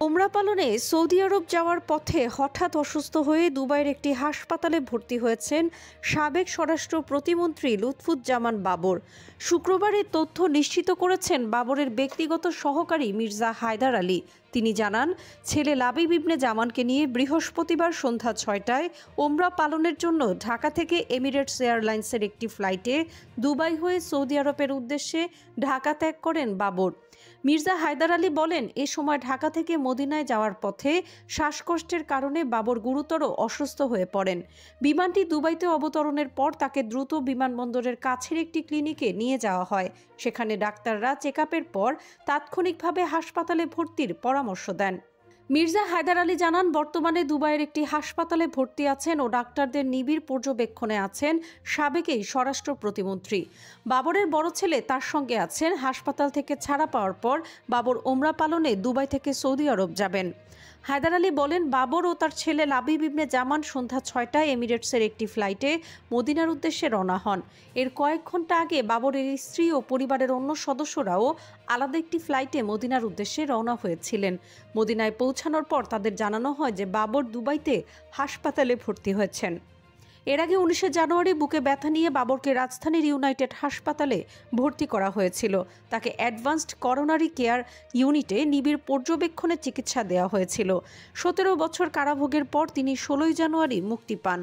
ওমরা পালনে সৌদি আরব যাওয়ার পথে হঠাৎ অসুস্থ হয়ে দুবাইয়ের একটি হাসপাতালে ভর্তি হয়েছেন সাবেক স্বরাষ্ট্র প্রতিমন্ত্রী লুৎফুজ্জামান বাবর। শুক্রবার এই তথ্য নিশ্চিত করেছেন বাবরের ব্যক্তিগত সহকারী মির্জা হায়দার আলী। তিনি জানান, ছেলে লাবিব ইবনে জামানকে নিয়ে বৃহস্পতিবার সন্ধ্যা ৬টায় ওমরা পালনের জন্য ঢাকা থেকে এমিরেটস এয়ারলাইন্সের একটি ফ্লাইটে দুবাই হয়ে সৌদি আরবের উদ্দেশ্যে ঢাকা ত্যাগ করেন বাবর। মির্জা হায়দার আলী বলেন, এ সময় ঢাকা থেকে মদিনায় যাওয়ার পথে শ্বাসকষ্টের কারণে বাবর গুরুতর অসুস্থ হয়ে পড়েন। বিমানটি দুবাইতে অবতরণের পর তাকে দ্রুত বিমানবন্দরের কাছের একটি ক্লিনিকে নিয়ে যাওয়া হয়। সেখানে ডাক্তাররা চেকআপের পর তাৎক্ষণিকভাবে হাসপাতালে ভর্তির পরামর্শ দেন। মির্জা হায়দার আলী জানান, বর্তমানে দুবাইয়ের একটি হাসপাতালে ভর্তি আছেন ও ডাক্তারদের নিবিড় পর্যবেক্ষণে আছেন সাবেক এই স্বরাষ্ট্র প্রতিমন্ত্রী। বাবরের বড় ছেলে তার সঙ্গে আছেন। হাসপাতাল থেকে ছাড়া পাওয়ার পর বাবর ওমরা পালনে দুবাই থেকে সৌদি আরব যাবেন। হায়দার আলী বলেন, বাবর ও তার ছেলে লাবিব ইবনে জামান সন্ধ্যা ৬টায় এমিরেটসের একটি ফ্লাইটে মদিনার উদ্দেশ্যে রওনা হন। এর কয়েক ঘন্টা আগে বাবরের স্ত্রী ও পরিবারের অন্য সদস্যরাও আলাদা একটি ফ্লাইটে মদিনার উদ্দেশ্যে রওনা হয়েছিলেন। মদিনায় পৌঁছানোর পর তাদের জানানো হয় যে বাবর দুবাইতে হাসপাতালে ভর্তি হয়েছেন। এর আগে ১৯শে জানুয়ারি বুকে ব্যথা নিয়ে বাবরকে রাজধানীর ইউনাইটেড হাসপাতালে ভর্তি করা হয়েছিল। তাকে অ্যাডভান্সড করোনারি কেয়ার ইউনিটে নিবিড় পর্যবেক্ষণে চিকিৎসা দেওয়া হয়েছিল। ১৭ বছর কারাভোগের পর তিনি ১৬ জানুয়ারি মুক্তি পান।